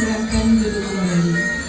dipersilahkan duduk kembali.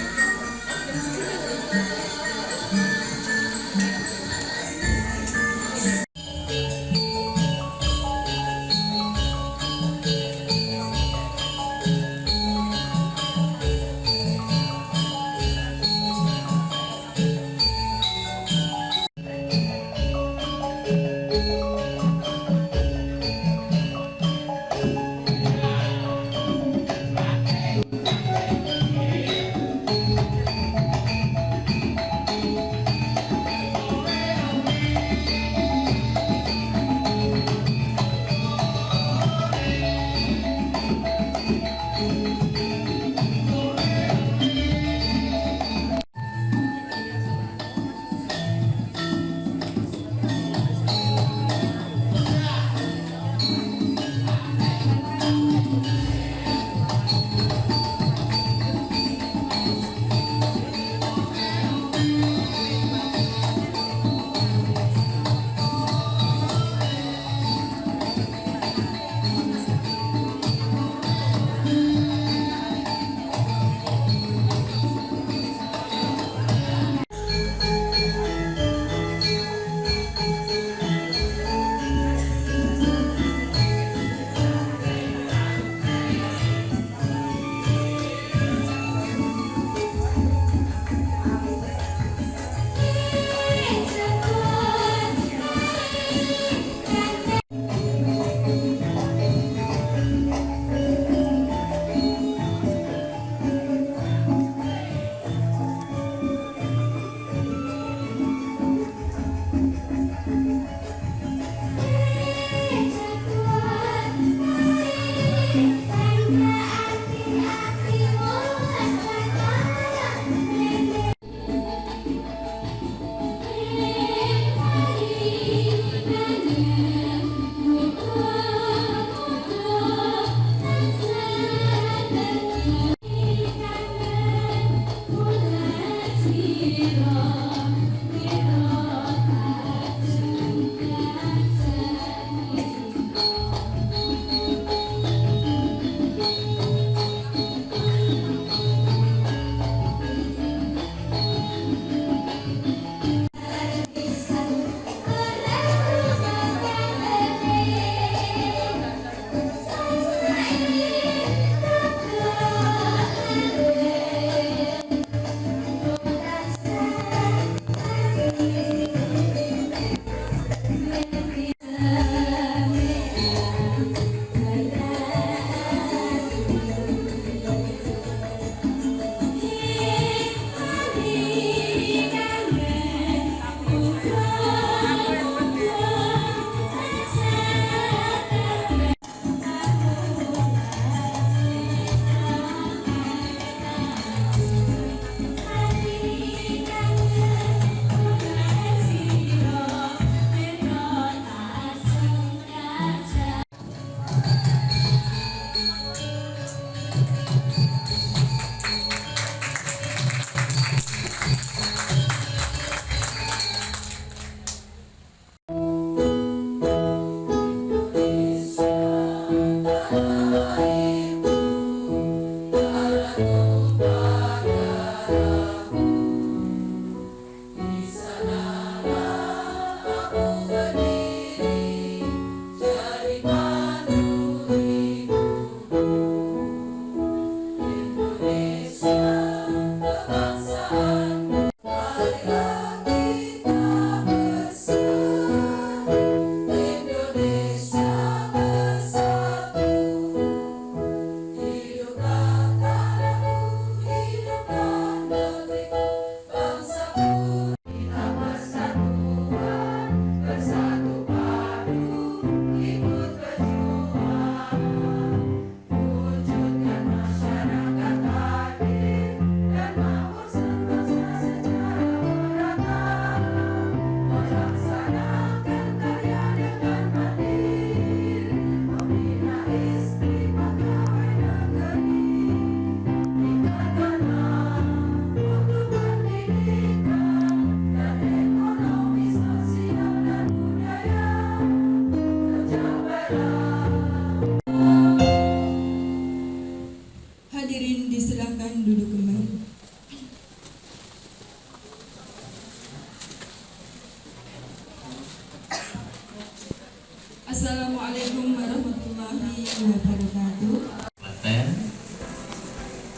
Assalamualaikum warahmatullahi wabarakatuh.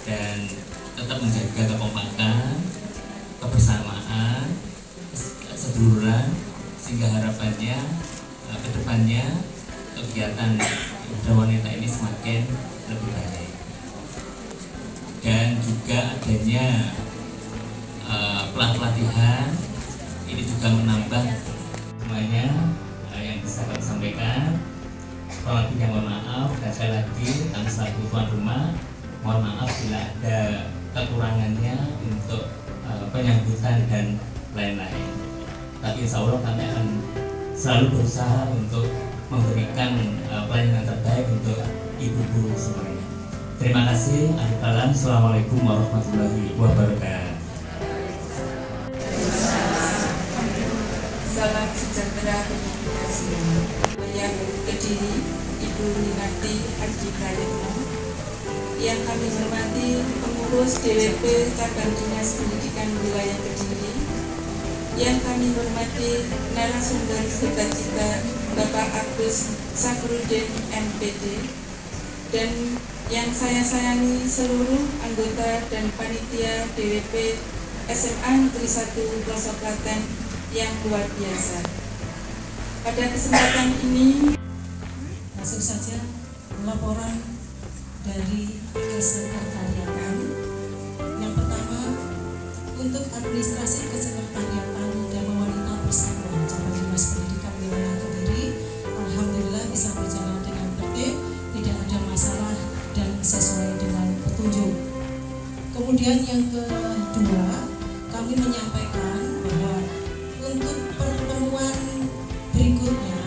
Dan tetap menjaga kekompakan, kebersamaan, seduluran, sehingga harapannya ke depannya kegiatan Pemuda Wanita ini semakin lebih baik. Dan juga adanya pelatihan ini juga menambah semuanya yang bisa kami sampaikan. Pelatihan mohon maaf, dan sekali lagi kami selaku tuan rumah mohon maaf bila ada kekurangannya untuk penyambutan dan lain-lain. Tapi insya Allah kami akan selalu berusaha untuk memberikan pelayanan terbaik untuk ibu guru semuanya. Terima kasih. Assalamualaikum warahmatullahi wabarakatuh. Salam sejahtera bagi kita semua. Yang berdiri Ibu Minarti Haji Prayitno, yang kami hormati pengurus DWP Cabang Dinas Pendidikan Wilayah Kediri, yang kami hormati narasumber debat kita Bapak Agus Sakrudin MPD, dan yang saya sayangi seluruh anggota dan panitia DWP SMA Negeri 1 Pelosok Klaten yang luar biasa. Pada kesempatan ini langsung saja laporan dari kesekretariatan. Yang pertama, untuk administrasi kesekretariatan dan wanita persatuan Cabang Dinas Pendidikan Wilayah Kediri, alhamdulillah bisa berjalan dengan tertib, tidak ada masalah dan sesuai dengan petunjuk. Kemudian yang kedua, kami menyampaikan bahwa untuk pertemuan berikutnya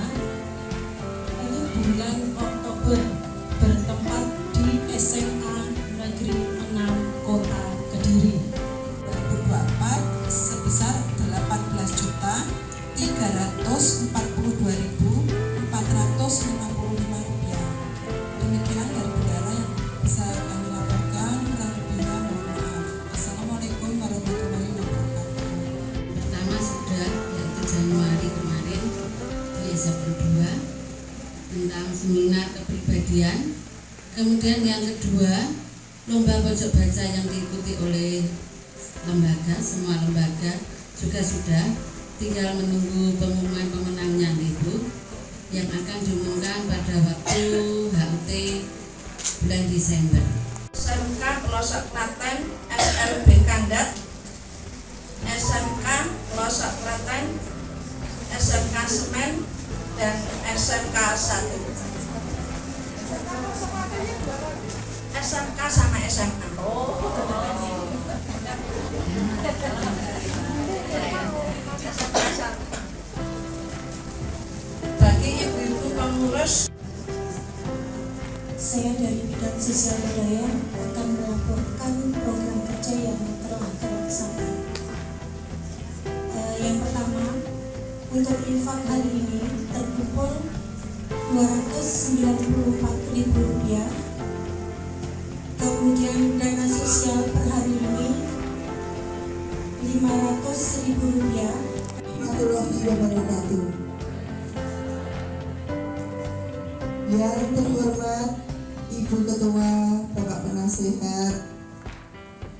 untuk bulan Oktober bertempat di SMA Negeri 6 Kota Kediri 2024 sebesar Rp342.455. Demikian dari bendara yang bisa kami laporkan. Kurang lebihnya mohon maaf. Assalamualaikum warahmatullahi wabarakatuh. Pertama sudah yaitu Januari kemarin di SMP 2 tentang seminar kepribadian. Kemudian yang kedua, lomba pojok baca yang diikuti oleh lembaga, semua lembaga juga sudah, tinggal menunggu pengumuman pemenangnya Ibu, yang akan diumumkan pada waktu HUT bulan Desember. SMK Pelosok Klaten SLB Kandat, SMK Pelosok Klaten, SMK Semen, dan SMK 1. SMK sama SMA. Bagi ibu-ibu pengurus, saya dari bidang sosial budaya akan melaporkan program kerja yang telah terlaksana. Yang pertama, untuk infak hari ini terkumpul Rp294.000. Kemudian dana sosial per hari ini Rp500.000. Warahmatullahi wabarakatuh. Yang terhormat Ibu Ketua, Bapak Penasehat,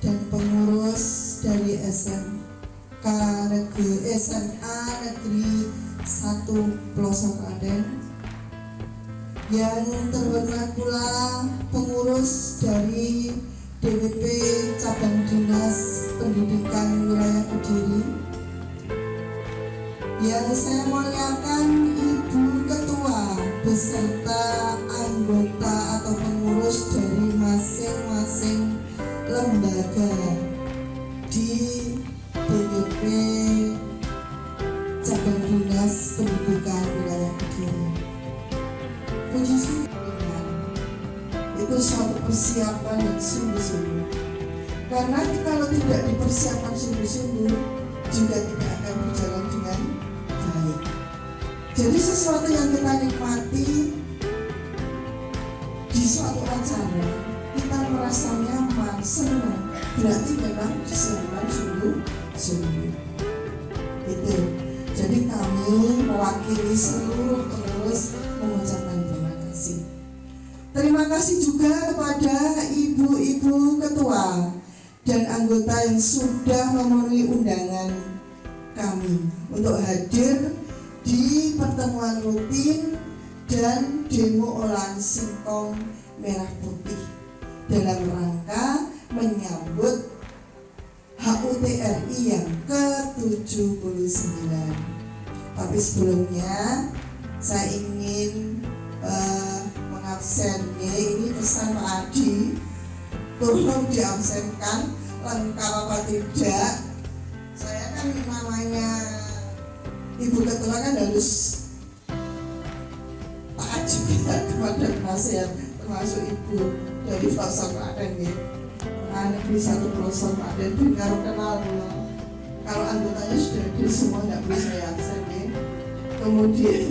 dan pengurus dari SMA Negeri 1 Pelosok Klaten. Yang terhormat pula pengurus dari DWP Cabang Dinas Pendidikan Wilayah Kediri. Yang saya muliakan Ibu Ketua beserta anggota atau pengurus dari masing-masing lembaga di DWP Cabang Dinas Pendidikan Wilayah Kediri. Puji syukur, itu suatu persiapan yang sungguh-sungguh. Karena kalau tidak dipersiapkan sungguh-sungguh, juga tidak akan berjalan dengan baik. Jadi sesuatu yang kita nikmati di suatu acara, kita merasa nyaman, senang, berarti memang disiapkan sungguh-sungguh. Itu. Jadi kami mewakili seluruh pengurus kasih juga kepada ibu-ibu ketua dan anggota yang sudah memenuhi undangan kami untuk hadir di pertemuan rutin dan demo olahan singkong merah putih dalam rangka menyambut HUT RI yang ke-79. Tapi sebelumnya saya ingin mengabsen ini pesan Pak Adi, tolong diabsenkan, lengkap apa tidak. Saya kan namanya ibu ketua kan harus taat juga kepada nasihat, termasuk ibu dari pelosok Klaten ya. Negeri 1 pelosok Klaten dengar kenal kalau anggotanya sudah di semua nggak bisa saya absen ya. Kemudian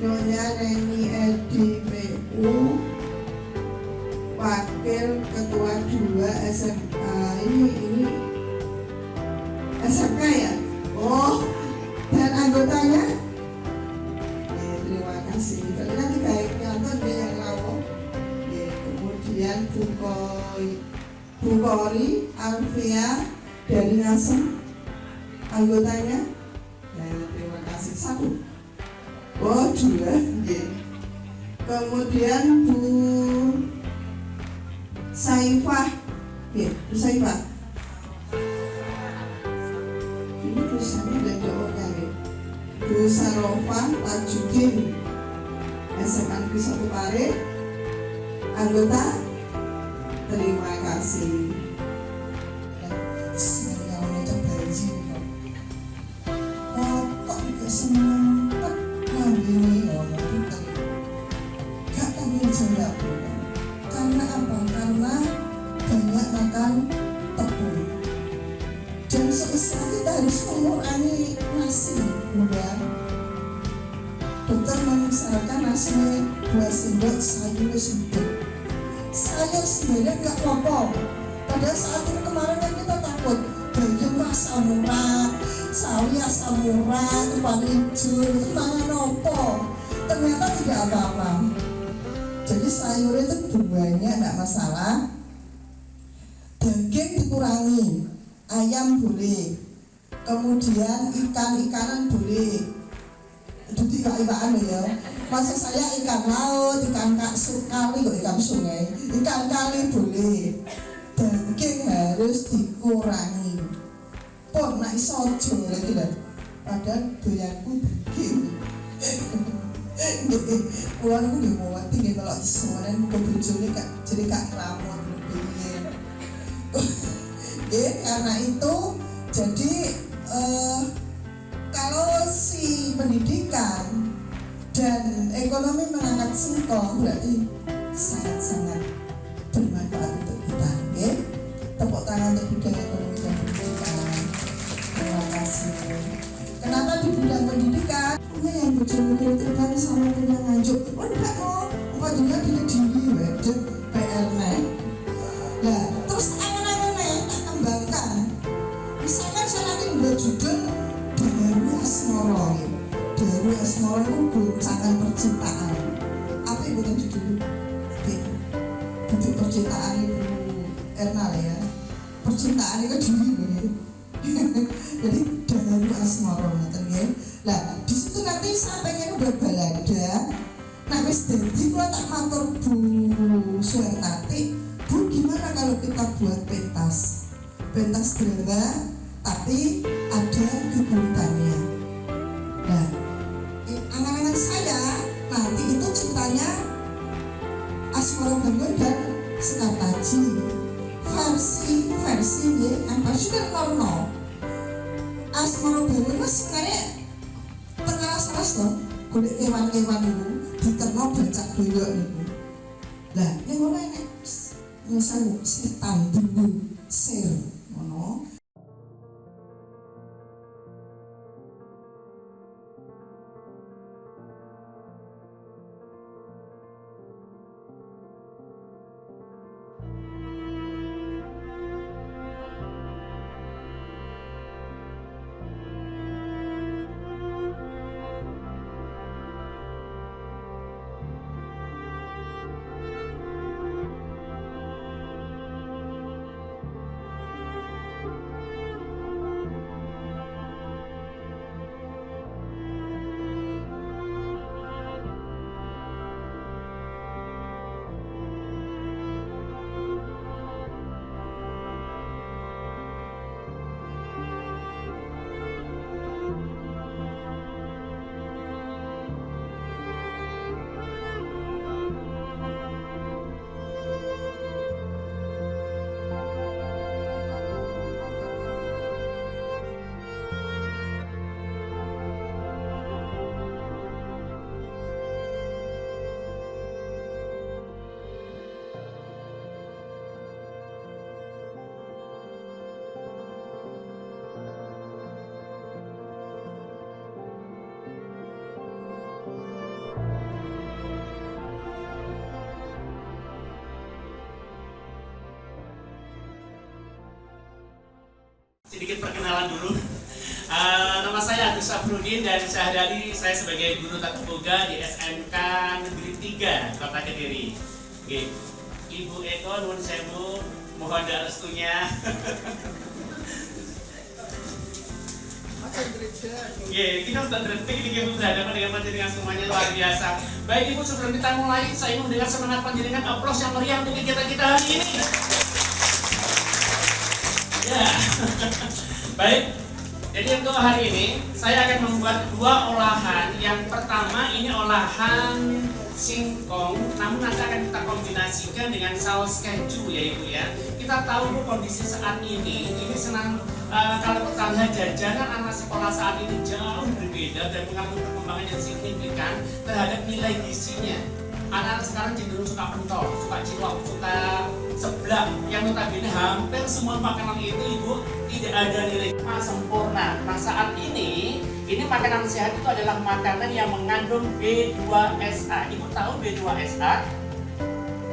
Nyonya Neni Edi PU, Wakil Ketua 2 SMA. Ini SMK ya? Oh, dan anggotanya? Ya, terima kasih. Ternyata tiga nonton dia yang lawak. Ya, kemudian Bu Kori Alfia dari Ngasem, anggotanya? Ya, terima kasih. 1. Oh, 2. Ya. Kemudian Bu Saifah, ya, Bu Saifah. Ini tulisannya ada doanya ya. Bu Sarofah Tajudin, SMA Negeri 1 Pare, anggota. Terima kasih. Saya mengucap gaji kok. Kok juga seneng ngambil orang gak tanggung jawab. Karena apa? Karena banyak makan tepung. Dan selesai kita harus mengurangi nasi. Udah. Dokter menyarankan nasi 2 sendok, sayur sedikit. Sayur sebenarnya nggak apa-apa. Pada saat ini kemarin kan kita takut daging asam urat, sawi asam urat, kepala hijau, itu tangan opo. Ternyata tidak apa-apa. Jadi sayur itu banyak, tidak masalah. Daging dikurangi, ayam boleh, kemudian ikan-ikanan boleh. Itu ikan-ikan ya. Maksud saya ikan laut, ikan kali, ikan sungai, ikan kali boleh. Daging harus dikurangi. Pun nak iso aja lagi lah. Padahal doyanku daging. Kuan aku nggih mau tinggi kalau semuanya muka bojone kak jadi kak ngelamun lebih. Karena itu jadi kalau si pendidikan dan ekonomi mengangkat singkong berarti sangat-sangat bermanfaat untuk kita. Tepuk tangan untuk bidang ekonomi dan pendidikan. Terima kasih. Kenapa di bidang pendidikan? Ini yang bojone terkait sama punya nganjuk. Oh enggak kok, juga tidak diri wedek PR nek. Nah, terus angan-angan tak kembangkan. Misalkan saya nanti membuat judul Daru Asmoro. Daru Asmoro itu goncangan percintaan. Apa yang bukan judul? Bentuk percintaan Ibu Ernal ya. Percintaan itu diri. Jadi Daru Asmoro ngoten nggih. Lah, di situ nanti saya pengen buat balada. Nah, wis dadi kula tak matur Bu Suhartati, Bu gimana kalau kita buat pentas? Pentas drama tapi ada kegurutannya. Nah, angan-angan saya nanti itu ceritanya Asmoro Bangun dan Sekar Taji. Versi ya, apa sudah normal. Asmoro Bangun itu sebenarnya tengah-tengah loh, kulit kewan-kewan itu diterno becak doyok niku. Lah, ning ngono enek nyesawu setan dulu sir ngono. perkenalan dulu. Nama saya Agus Sabrudin dan sehari-hari saya sebagai guru tata boga di SMK Negeri 3 Kota Kediri. Oke. Ibu Eko nuwun sewu, mohon restunya. Kita sudah detik ini kita berhadapan dengan panjenengan semuanya luar biasa. Baik Ibu, sebelum kita mulai, saya ingin mendengar semangat panjenengan, aplaus yang meriah untuk kegiatan kita hari ini. Ya, baik. Jadi untuk hari ini saya akan membuat dua olahan. Yang pertama ini olahan singkong, namun nanti akan kita kombinasikan dengan saus keju ya Ibu ya. Kita tahu Bu, kondisi saat ini senang kalau kita lihat jajanan anak sekolah saat ini jauh berbeda dan mengalami perkembangan yang signifikan terhadap nilai gizinya. Anak-anak sekarang cenderung suka pentol, suka cilok, suka seblak, yang notabene hampir semua makanan itu Ibu tidak ada nilai sempurna. Nah saat ini makanan sehat itu adalah makanan yang mengandung B2SA. Ibu tahu B2SA?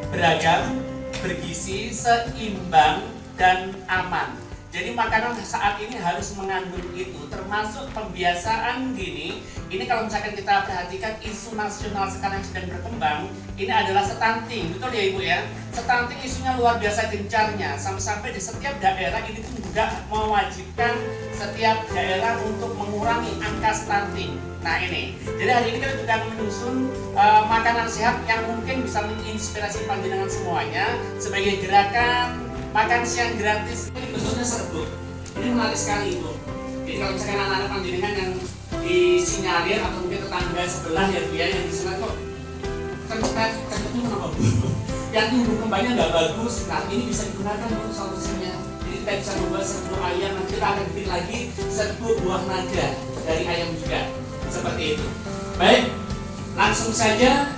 Beragam, bergizi, seimbang, dan aman. Jadi makanan saat ini harus mengandung itu, termasuk pembiasaan dini. Ini kalau misalkan kita perhatikan isu nasional sekarang yang sedang berkembang, ini adalah stunting, betul ya Ibu ya? Stunting isunya luar biasa gencarnya, sampai-sampai di setiap daerah ini pun juga mewajibkan setiap daerah untuk mengurangi angka stunting. Nah ini, jadi hari ini kita juga akan menyusun makanan sehat yang mungkin bisa menginspirasi panjenengan semuanya sebagai gerakan makan siang gratis. Ini bentuknya serbuk. Ini menarik sekali Ibu. Jadi kalau misalkan anak-anak panjenengan yang disinyalir atau mungkin tetangga sebelah ya Bu ya, yang di sana kok kentutnya kenapa Bu? Yang tumbuh kembangnya nggak bagus. Nah ini bisa digunakan untuk solusinya. Jadi kita bisa membuat serbuk ayam, nanti kita akan bikin lagi serbuk buah naga dari ayam juga. Seperti itu. Baik, langsung saja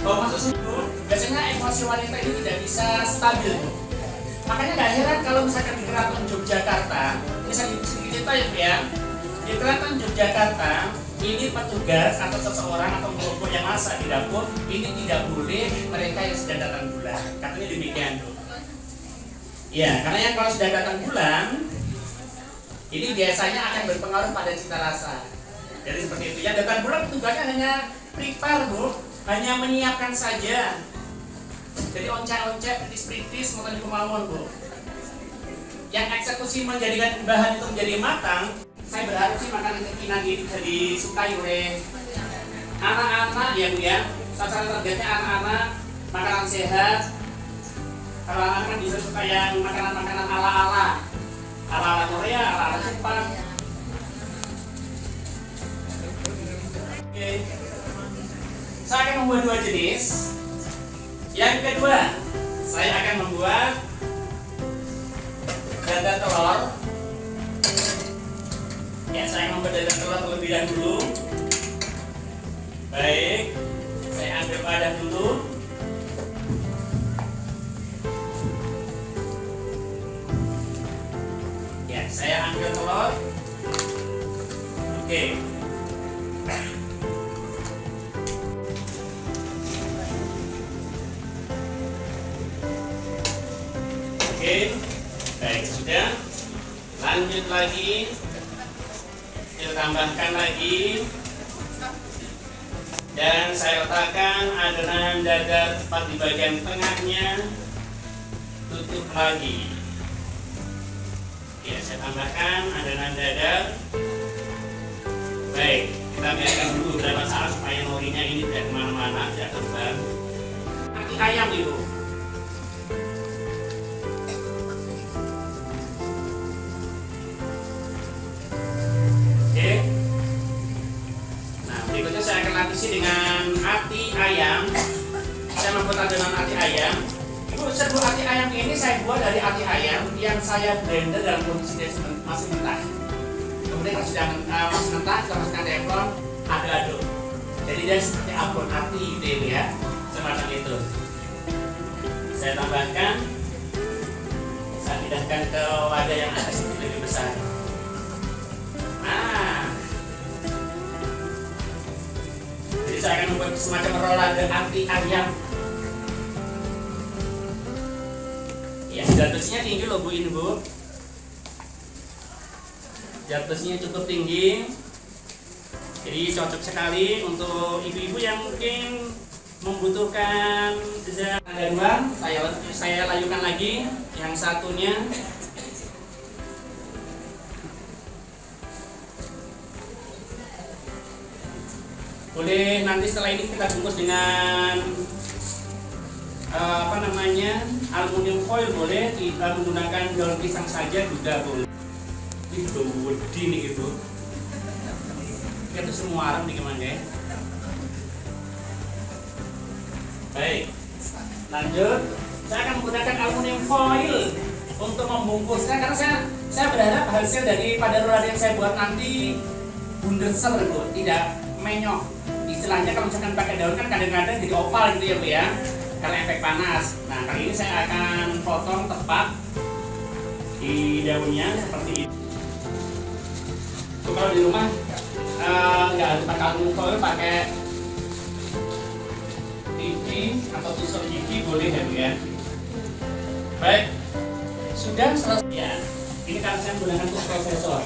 kalau masuk serbuk. Biasanya emosi wanita ini tidak bisa stabil Bu. Makanya gak heran kalau misalkan di Keraton Yogyakarta, misalnya sedikit cerita ya Bu ya, di Keraton Yogyakarta ini petugas atau seseorang atau kelompok yang masak di dapur ini tidak boleh mereka yang sedang datang bulan. Katanya demikian Bu. Ya, karena yang kalau sudah datang bulan ini biasanya akan berpengaruh pada cita rasa. Jadi seperti itu. Yang datang bulan tugasnya hanya prepare Bu, hanya menyiapkan saja. Jadi oncek-oncek, pritis-pritis, makan di kemauan Bu. Yang eksekusi menjadikan bahan itu menjadi matang, saya berharap sih makanan kekinian ini bisa disukai oleh anak-anak ya Bu ya. Sasaran targetnya anak-anak, makanan sehat. Kalau anak-anak kan bisa suka yang makanan-makanan ala-ala Korea, ala-ala Jepang. Oke. Saya akan membuat dua jenis. Yang kedua, saya akan membuat dadar telur. Ya, saya akan membuat dadar telur terlebih dahulu. Baik, saya ambil wadah dulu. Ya, saya ambil telur. Oke. Oke, baik sudah. Lanjut lagi, kita tambahkan lagi, dan saya letakkan adonan dadar tepat di bagian tengahnya. Tutup lagi. Ya, saya tambahkan adonan dadar. Baik, kita biarkan dulu beberapa saat supaya norinya ini tidak kemana-mana, tidak terbang. Kaki ayam Ibu. Saya akan lapisi dengan ati ayam. Saya membuat adonan ati ayam. Ibu, serbuk ati ayam ini saya buat dari ati ayam yang saya blender dalam kondisi masih mentah. Kemudian kalau sudah masih mentah, kita masukkan teflon, aduk-aduk. Jadi dia seperti abon ati gitu ya, semacam itu. Saya tambahkan, saya pindahkan ke wadah yang agak sedikit lebih besar. Saya akan membuat semacam rolade ati ayam. Ya, dan dosisnya tinggi loh Bu ini Bu. Zat besinya cukup tinggi. Jadi cocok sekali untuk ibu-ibu yang mungkin membutuhkan zat. Ada dua, saya layukan lagi. Yang satunya boleh nanti setelah ini kita bungkus dengan aluminium foil, boleh kita menggunakan daun pisang saja juga boleh. Ini gede nih gitu. Itu semua arang nih gimana ya? Baik, lanjut. Saya akan menggunakan aluminium foil untuk membungkusnya karena saya berharap hasil daripada roller yang saya buat nanti bundesel itu tidak menyok. Istilahnya kalau misalkan pakai daun kan kadang-kadang jadi oval gitu ya Bu ya, karena efek panas. Nah kali ini saya akan potong tepat di daunnya seperti ini. Kalau di rumah nggak harus pakai aluminium foil, pakai gigi atau tusuk gigi boleh ya Bu ya. Baik, sudah selesai ya. Ini kan saya menggunakan food processor.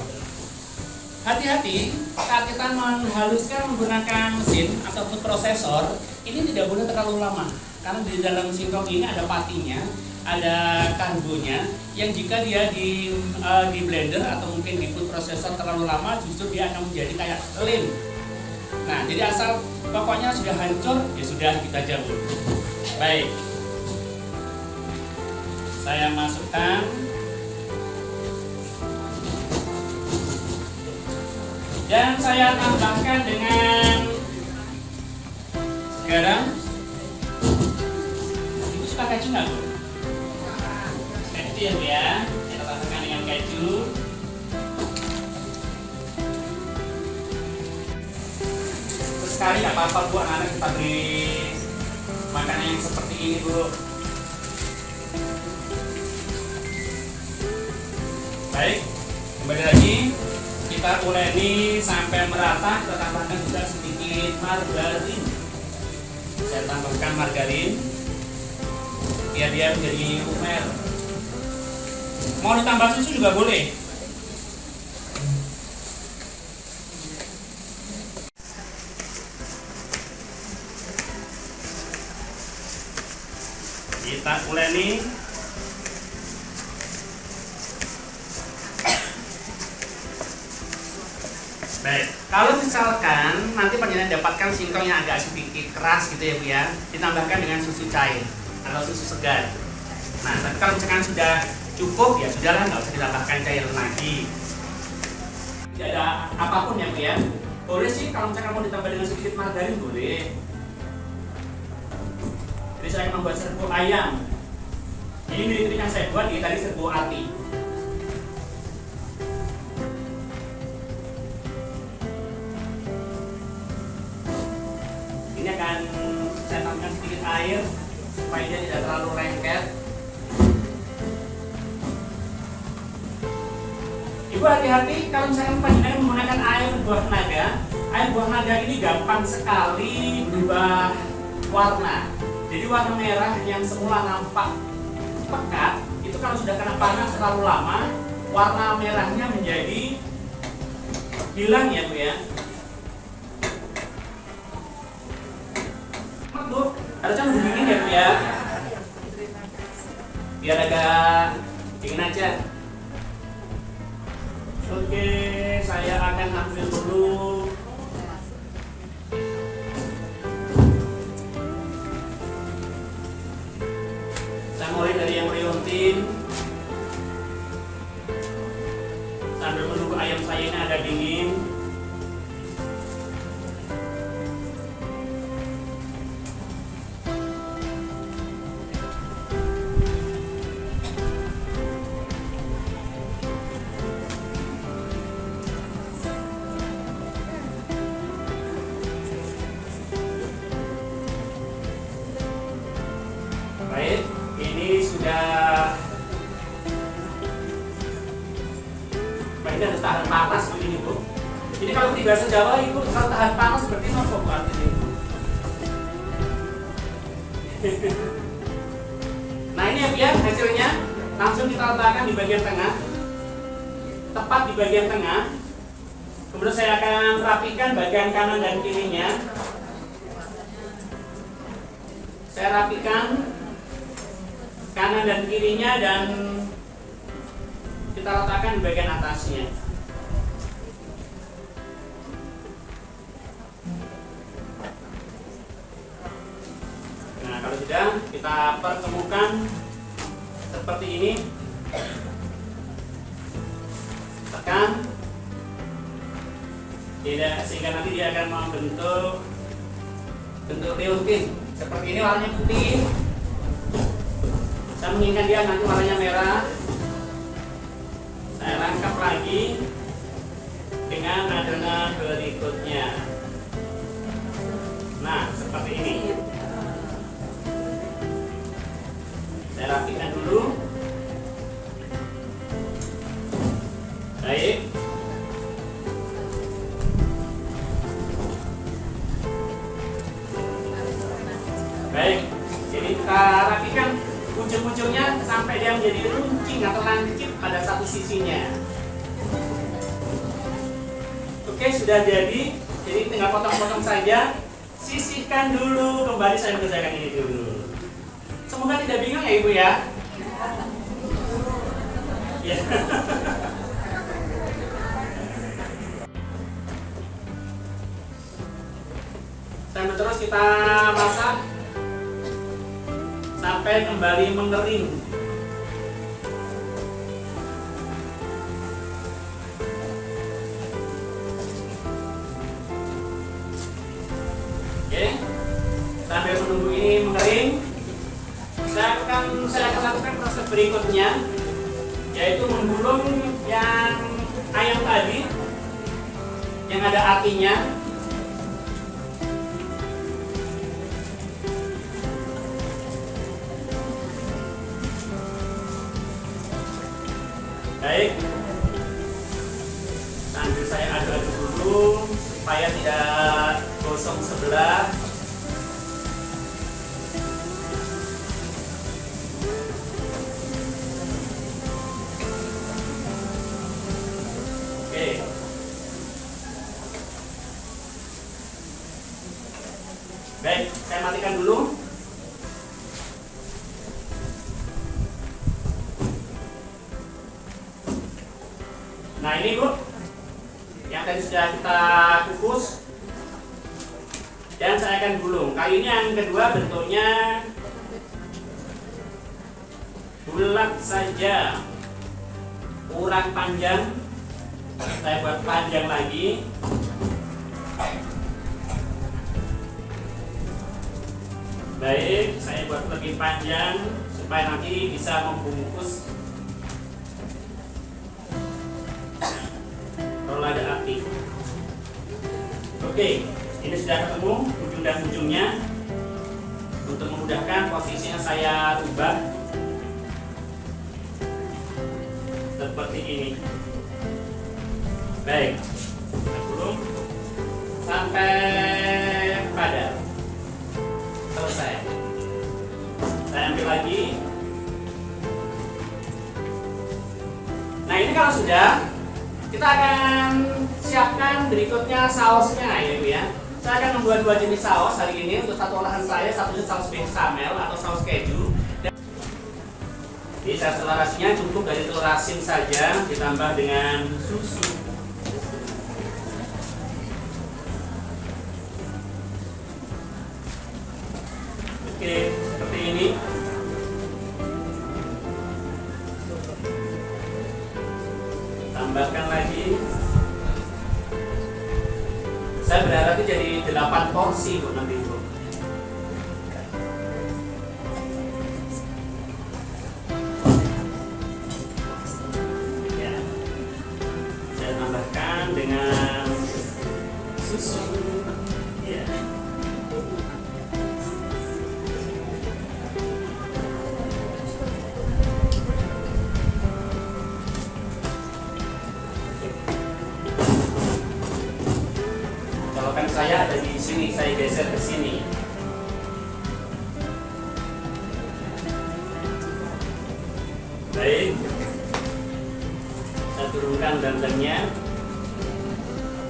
Hati-hati saat kita menghaluskan menggunakan mesin atau food processor, ini tidak boleh terlalu lama karena di dalam singkong ini ada patinya, ada karbonya yang jika dia di blender atau mungkin di food processor terlalu lama justru dia akan menjadi kayak lem. Nah, jadi asal pokoknya sudah hancur ya sudah kita jauh. Baik, saya masukkan. Dan saya tambahkan dengan garam. Ibu suka keju nggak Bu? Keju ya Bu ya. Kita tambahkan dengan keju. Sekali nggak apa-apa Bu, anak-anak kita beri makanan yang seperti ini Bu. Baik, kembali lagi. Kita uleni sampai merata, kita tambahkan juga sedikit margarin. Saya tambahkan margarin biar dia menjadi lumer. Mau ditambah susu juga boleh. Kita uleni. Baik, kalau misalkan nanti panjenengan dapatkan singkong yang agak sedikit keras gitu ya Bu ya, ditambahkan dengan susu cair atau susu segar. Nah, tapi kalau misalkan sudah cukup ya sudahlah, nggak usah ditambahkan cairan lagi. Tidak ada apapun ya Bu ya. Boleh sih kalau misalkan mau ditambah dengan sedikit margarin boleh. Jadi saya akan membuat serbuk ayam. Ini mirip yang saya buat tadi serbuk ati. Ini akan saya tambahkan sedikit air supaya dia tidak terlalu lengket. Ibu hati-hati kalau misalkan panjenengan menggunakan air buah naga. Air buah naga ini gampang sekali berubah warna. Jadi warna merah yang semula nampak pekat itu kalau sudah kena panas terlalu lama, warna merahnya menjadi hilang ya Bu ya. Bu, harusnya lebih dingin ya Bu ya, biar agak dingin aja. Oke, saya akan ambil dulu. Saya mulai dari yang riontin sambil menunggu ayam saya ini agak dingin. Baik, ini sudah ini ada tahan panas begini Bu. Ini kalau di bahasa Jawa Ibu kalau tahan panas seperti apa Bu artinya Ibu? Nah ini ya Bu ya hasilnya. Langsung kita letakkan di bagian tengah. Tepat di bagian tengah. Kemudian saya akan rapikan bagian kanan dan kirinya. Saya rapikan kanan dan kirinya dan kita letakkan di bagian atasnya. Nah, kalau sudah kita pertemukan seperti ini, tekan tidak, sehingga nanti dia akan membentuk bentuk liontin seperti ini, warnanya putih. Saya menginginkan dia nanti warnanya merah. Saya rangkap lagi dengan adonan berikutnya. Nah, seperti ini. Saya rapikan dulu. Baik. Baik. Jadi kita rapikan ujung-ujungnya sampai dia menjadi runcing atau lancip pada satu sisinya. Oke, sudah jadi. Jadi tinggal potong-potong saja. Sisihkan dulu, kembali saya mengerjakan ini dulu. Semoga tidak bingung ya Ibu ya. Ya. Sambil terus kita masak sampai kembali mengering. Oke, sambil menunggu ini mengering, saya akan lakukan proses berikutnya, yaitu menggulung yang ayam tadi yang ada apinya. Baik, sambil saya aduk-aduk dulu supaya tidak gosong sebelah. Oke. Baik, saya matikan dulu. Nah ini Bu, yang tadi sudah kita kukus dan saya akan gulung. Kali ini yang kedua bentuknya bulat saja, kurang panjang. Saya buat panjang lagi. Baik, saya buat lebih panjang supaya nanti bisa membungkus kalau ada api. Oke, ini sudah ketemu ujung dan ujungnya. Untuk memudahkan posisinya saya rubah seperti ini. Baik, kita gulung sampai padat. Selesai. Saya ambil lagi. Nah ini kalau sudah, kita akan siapkan berikutnya sausnya ya Ibu ya. Saya akan membuat dua jenis saus hari ini untuk satu olahan saya. Satunya saus bechamel atau saus keju. Jadi saus telur asinnya cukup dari telur asin saja ditambah dengan susu. Oke, seperti ini. Tambahkan lagi. Saya berharap itu jadi 8 porsi Bu nanti Bu. Ya. Saya tambahkan dengan susu. Ya. Colokan saya ada di sini, saya geser ke sini. Baik, saya turunkan gantengnya.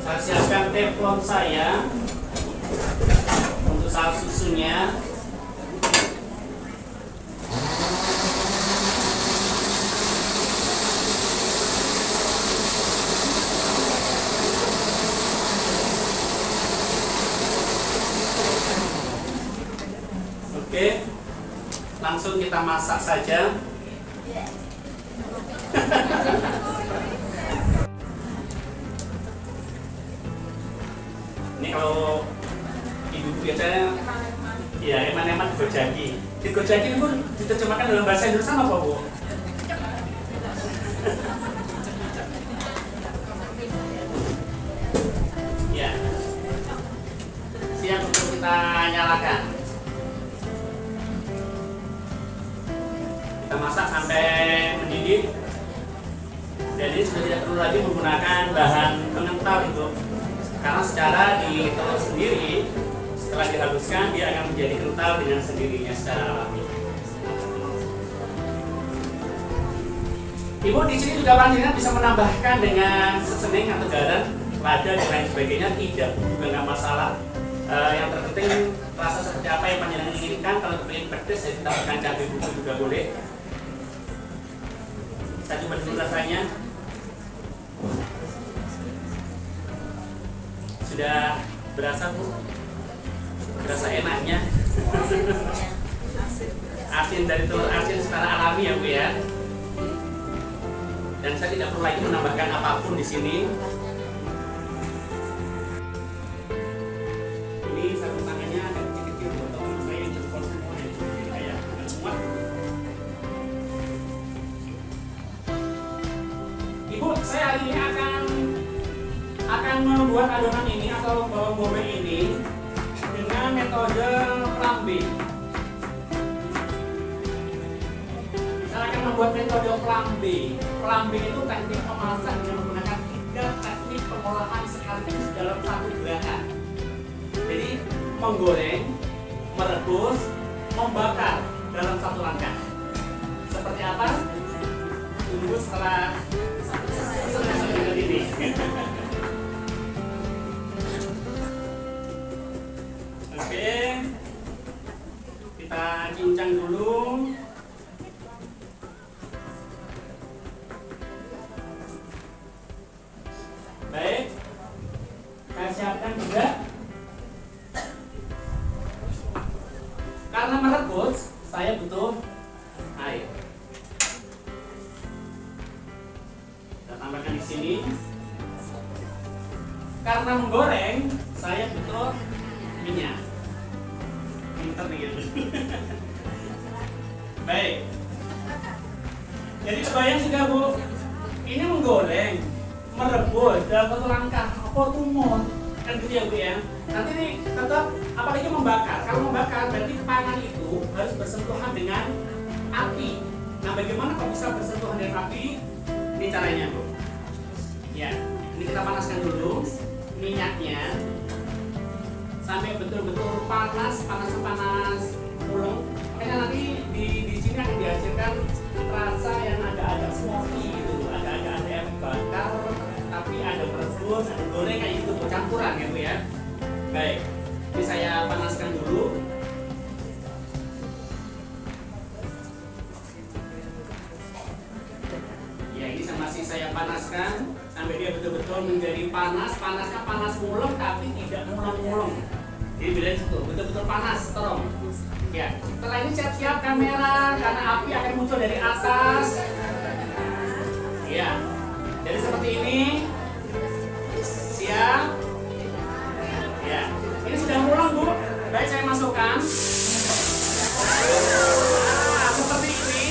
Saya siapkan teflon saya untuk saus susunya. Oke, langsung kita masak saja. Ini kalau ibu biasanya ya eman-eman digojaki. Digojaki itu diterjemahkan dalam bahasa Indonesia apa, Bu? Ya. Siap untuk kita nyalakan. Kita masak sampai mendidih. Jadi sudah tidak perlu lagi menggunakan bahan pengental itu. Karena secara di telur sendiri setelah dihaluskan dia akan menjadi kental dengan sendirinya secara alami. Ibu di sini juga panjenengan bisa menambahkan dengan sesening atau garam, lada dan lain sebagainya, tidak juga nggak masalah. Yang terpenting rasa seperti apa yang panjenengan inginkan. Kalau ingin pedas saya tambahkan cabai bubuk juga boleh. Saya coba dulu rasanya. Sudah berasa, Bu? Berasa enaknya. Asin dari telur asin secara alami ya, Bu ya. Dan saya tidak perlu lagi menambahkan apapun di sini. Ini sarung tangannya agak kecil-kecil buat teman saya yang jempol semua ya. Jadi kayak agak muat. Ibu, saya hari ini akan membuat adonan ini atau bawang bombay ini dengan metode flambé. Saya akan membuat metode flambé. Flambé itu teknik pemanasan yang menggunakan 3 teknik pengolahan sekaligus dalam satu gerakan. Jadi menggoreng, merebus, membakar dalam satu langkah. Seperti apa? Tunggu setelah ini. Oke, kita cincang dulu. Baik, saya siapkan juga. Karena merebus, saya butuh air. Kita tambahkan di sini. Karena menggoreng, saya butuh minyak. Pinter nih gitu. Baik. Jadi kebayang juga, Bu, ini menggoreng, merebus dalam satu langkah, apa tumor kan gitu ya, Bu ya. Nanti nih tetap apalagi membakar. Kalau membakar berarti pangan itu harus bersentuhan dengan api. Nah, bagaimana kok bisa bersentuhan dengan api? Ini caranya, Bu. Ya, ini kita panaskan dulu minyaknya sampai betul-betul panas muleng. Makanya nanti di sini akan dihasilkan rasa yang agak-agak smoky gitu, agak-agak ada yang bakar, tapi ada merebus, ada goreng kayak gitu, campuran ya, Bu ya. Baik, ini saya panaskan dulu. Ya, ini masih saya panaskan sampai dia betul-betul menjadi panas. Panasnya panas muleng tapi tidak muleng-muleng. Jadi bila itu betul-betul panas, terong. Ya, setelah ini siap-siap kamera karena api akan muncul dari atas. Ya, jadi seperti ini. Siap. Ya, ini sudah muleng, Bu. Baik, saya masukkan. Nah, seperti ini.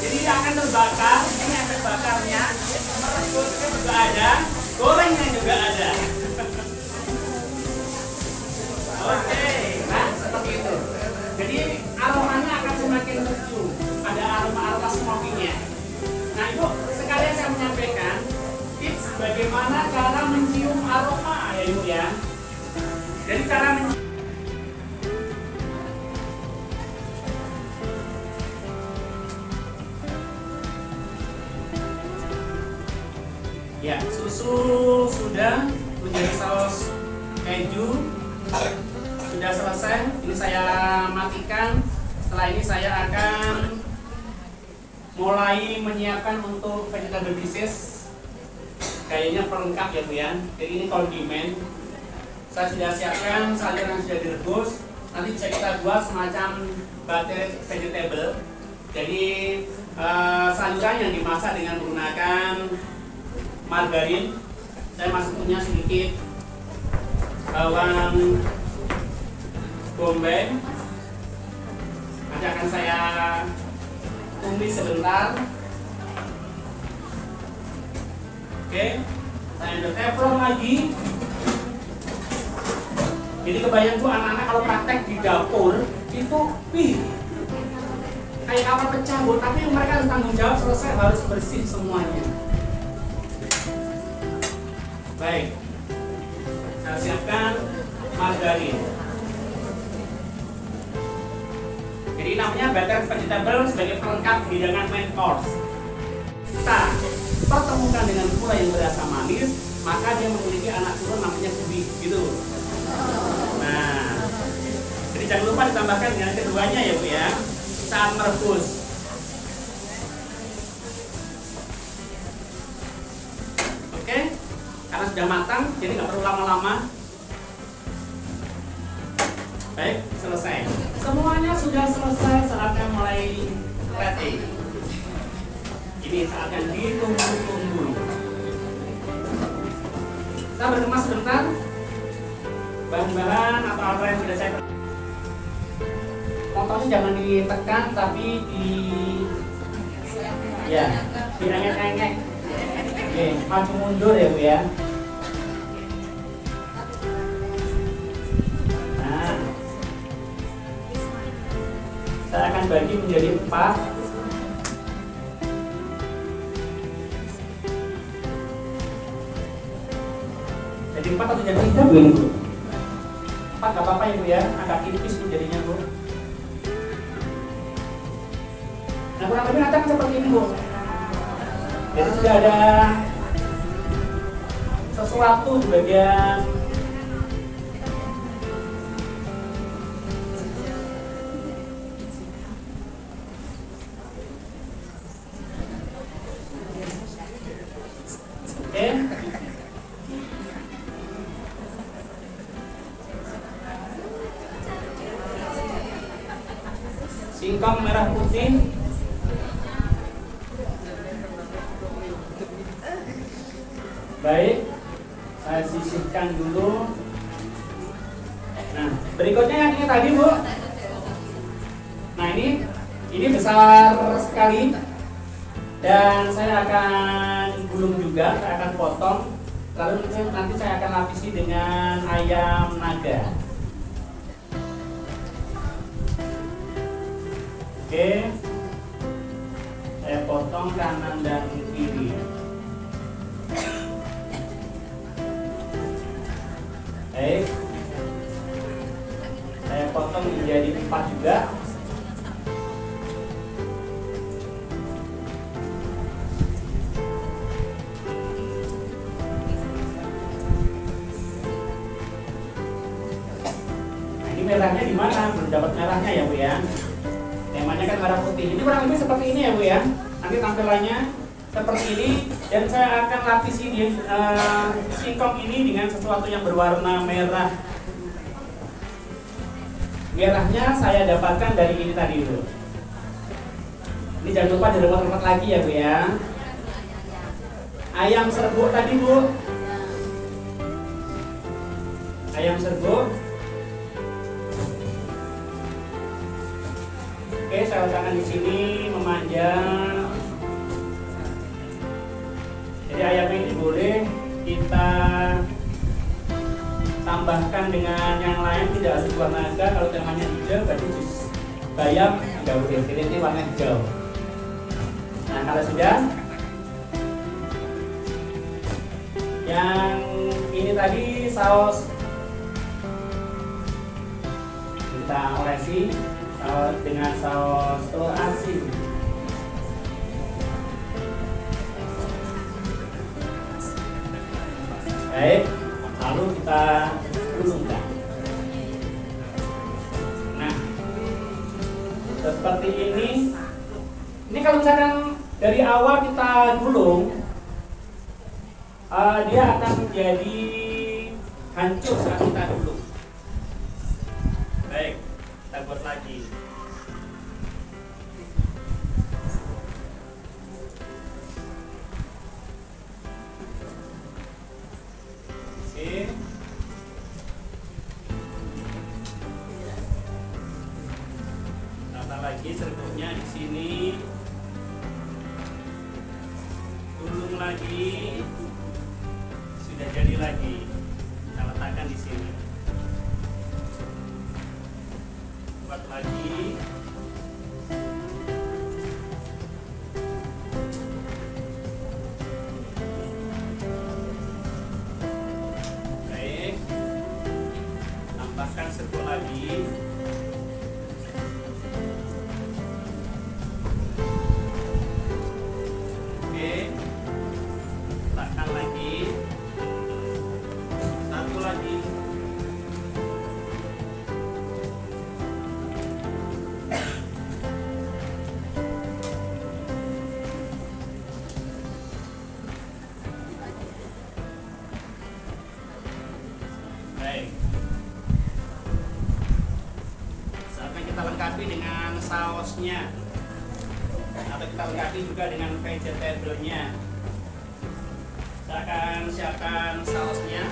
Jadi dia akan terbakar. Ini efek bakarnya. Merebusnya juga ada, gorengnya juga ada. Oke, nah seperti itu. Jadi aromanya akan semakin merdu. Ada aroma smoky-nya. Nah, Ibu, sekalian saya menyampaikan tips bagaimana cara mencium aroma ya, Ibu ya. Jadi cara mencium ya, susu sudah menjadi saus keju sudah selesai. Ini saya matikan. Setelah ini saya akan mulai menyiapkan untuk vegetable dishes. Kayaknya pelengkap ya Bu ya. Jadi ini kondimen. Saya sudah siapkan sayur yang sudah direbus. Nanti bisa kita buat semacam butter vegetable. Jadi sayuran yang dimasak dengan menggunakan margarin. Saya masuknya sedikit bawang bombay. Nanti akan saya tumis sebentar. Oke, saya ambil teflon lagi. Jadi kebayang tuh anak-anak kalau praktek di dapur itu, kayak kapal pecah Bu, tapi mereka harus tanggung jawab, selesai harus bersih semuanya. Baik, saya siapkan margarin. Jadi namanya butter vegetable sebagai pelengkap hidangan main course. Kita pertemukan dengan gula yang berasa manis, maka dia memiliki anak turun namanya kubi, gitu. Nah, jadi jangan lupa ditambahkan dengan keduanya ya Bu ya, saat merebus. Oke, karena sudah matang, jadi nggak perlu lama-lama. Baik, selesai. Semuanya sudah selesai, saatnya mulai ready. Ini saatnya ditunggu-tunggu. Kita berkemas sebentar. Bahan-bahan atau apa yang sudah saya motornya jangan ditekan, tapi diengek-engek. Oke, maju mundur ya Bu ya. Nah, saya akan bagi menjadi 4. Jadi 4 atau jadi 3 Bu ini Bu? 4 gak apa-apa ya Bu ya, agak tipis Bu jadinya Bu. Nah kurang lebih nanti seperti ini Bu. Jadi sudah ada sesuatu di bagian singkong merah putih. Baik, saya sisihkan dulu. Nah, berikutnya yang ini tadi Bu. Nah ini besar sekali dan saya akan gulung juga, saya akan potong. Lalu nanti saya akan lapisi dengan ayam naga. Oke, saya potong kanan dan kiri. Baik, saya potong menjadi 4 juga. Nah ini merahnya di mana? Belum dapat merahnya ya Bu ya. Temanya kan merah putih. Ini kurang lebih seperti ini ya Bu ya. Nanti tampilannya seperti ini dan saya akan lapisi singkong ini dengan sesuatu yang berwarna merah. Merahnya saya dapatkan dari ini tadi Bu. Ini jangan lupa diremet-remet lagi ya Bu ya. Ayam serbuk tadi Bu. Ayam serbuk. Oke, saya letakkan di sini memanjang. Jadi ayamnya ini boleh kita tambahkan dengan yang lain, tidak harus warna naga. Kalau temanya hijau berarti jus bayam enggak boleh. Jadi ini warna hijau. Nah kalau sudah, yang ini tadi saus kita olesi dengan saus telur asin. Baik, lalu kita gulungkan. Nah, seperti ini. Ini kalau misalkan dari awal kita gulung, dia akan menjadi hancur saat kita gulung. Baik, kita buat lagi. Oke. Tata lagi serbuknya di sini. Gulung lagi. Sudah jadi lagi. Kita letakkan di sini. Buat lagi. Baik. Tambahkan serbuk lagi. Oke. Letakkan lagi. Satu lagi. Baik. Saatnya kita lengkapi dengan sausnya, atau kita lengkapi juga dengan vegetable-nya. Saya akan siapkan sausnya.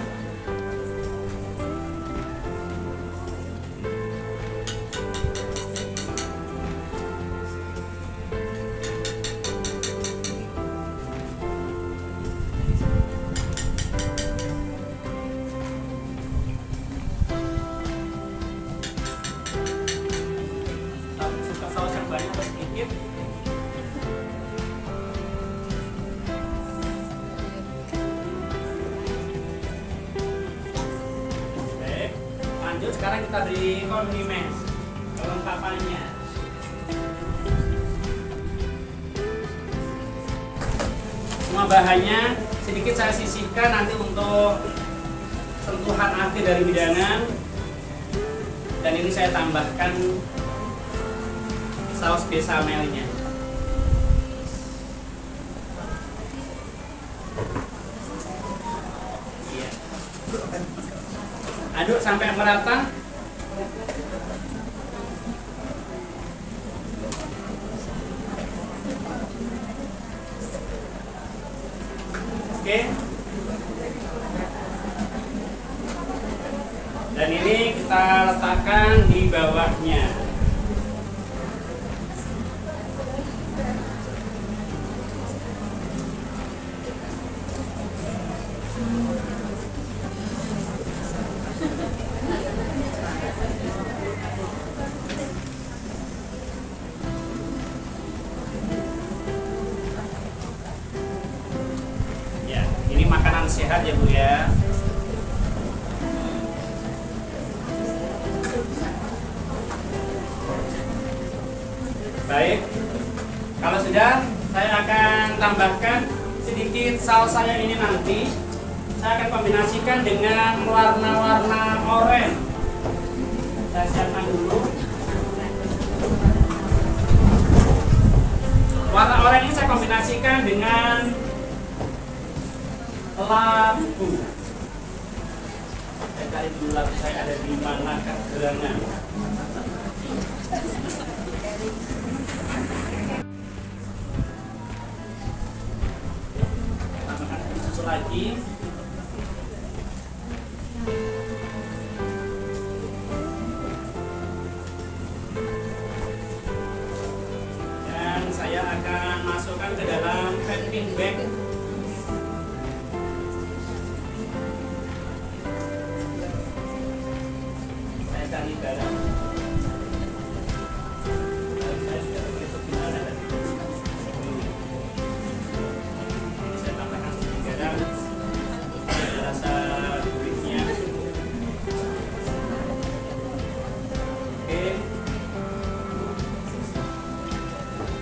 Suka saus yang banyak atau sedikit? Baik, lanjut sekarang kita beri kondimen kelengkapannya. Semua bahannya sedikit saya sisihkan nanti untuk sentuhan akhir dari hidangan. Dan ini saya tambahkan saus bechamelnya. Iya. Aduk sampai merata. Oke. Dan ini kita letakkan di bawahnya. Ya, ini makanan sehat ya Bu ya. Baik, kalau sudah, saya akan tambahkan sedikit saus saya ini nanti. Saya akan kombinasikan dengan warna-warna oranye. Saya siapkan dulu. Warna oranye ini saya kombinasikan dengan labu. Saya cari dulu labu saya ada di mana gerangan. Tambahkan susu lagi. Dan saya akan masukkan ke dalam packing bag. Saya cari garam. Saya sudah tutup di sana tadi. Saya tambahkan sedikit garam. Ada rasa gurihnya. Oke.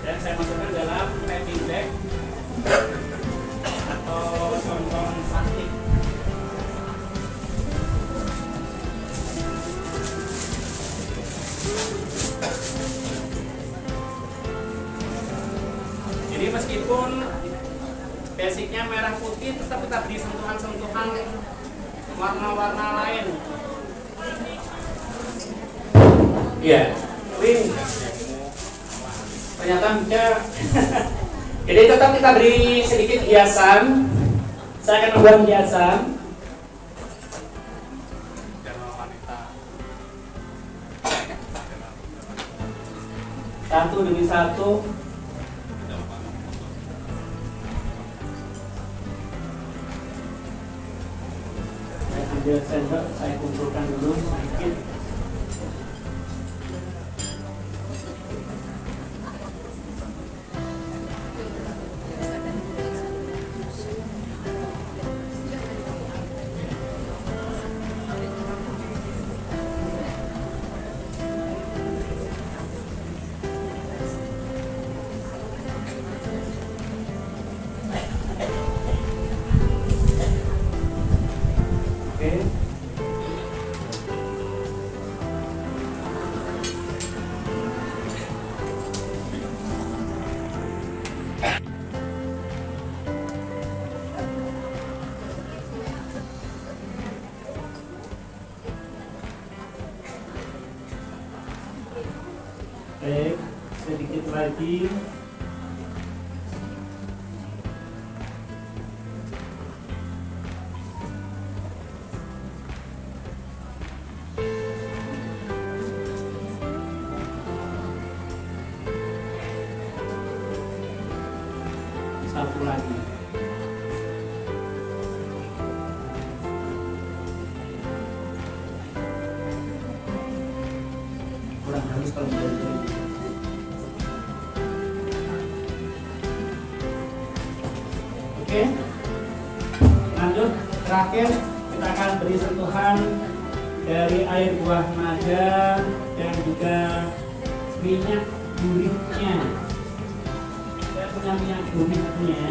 Dan saya masukkan dalam packing bag atau kantong plastik. Jadi meskipun basicnya merah putih, tetap kita beri sentuhan-sentuhan warna-warna lain. Iya, wing. Ternyata bisa. Jadi tetap kita beri sedikit hiasan. Saya akan membuat hiasan. Satu demi satu. Saya ambil sendok, saya kumpulkan dulu sedikit. Oke. Baik, sedikit lagi. Satu lagi. Kurang halus kalau dari. Oke. Lanjut, terakhir kita akan beri sentuhan dari air buah naga dan juga minyak gurihnya. Punya minyak gurihnya.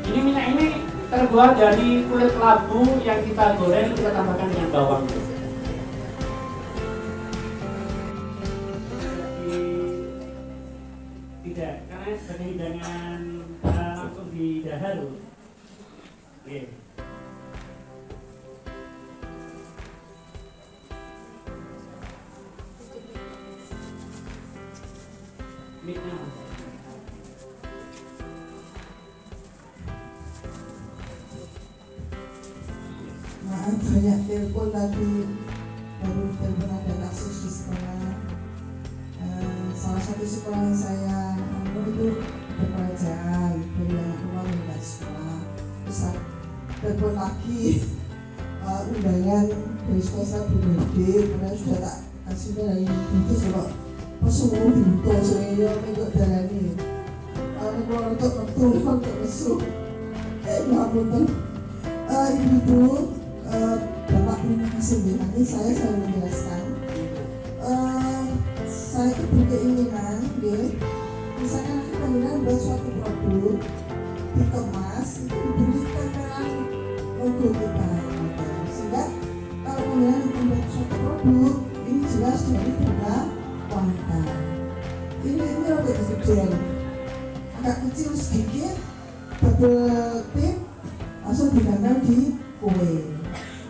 Ini minyak ini terbuat dari kulit labu yang kita goreng, kita tambahkan dengan bawang. Tidak, karena sebagai hidangan langsung di dahar. Oke. Maaf banyak telepon tadi, baru telepon ada kasus di sekolah. Salah satu sekolah yang saya itu berkerajaan, beri anak uang minta sekolah. Terus telepon lagi undangan dari sekolah saya pribadi, karena sudah tak kasih dari itu sebab pesuruh butuh saya minggu darani. Kalau keluar untuk betul untuk mesum, ngapunten ibu bapak terima kasih nanti saya selalu menjelaskan. Saya itu berkeinginan, misalkan kita penggunaan buat suatu produk dikemas itu diberi tempelan logo kita, sehingga kalau penggunaan membuat suatu produk ini jelas dari benda wanita. Ini untuk kegedean, agak kecil sedikit, double tip, langsung ditempel di kue.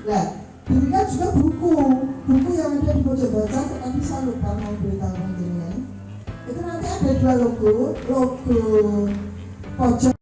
Nah, demikian juga buku yang ada di pojok baca, tetapi saya lupa mau beritahu dengan itu nanti ada dua logo pojok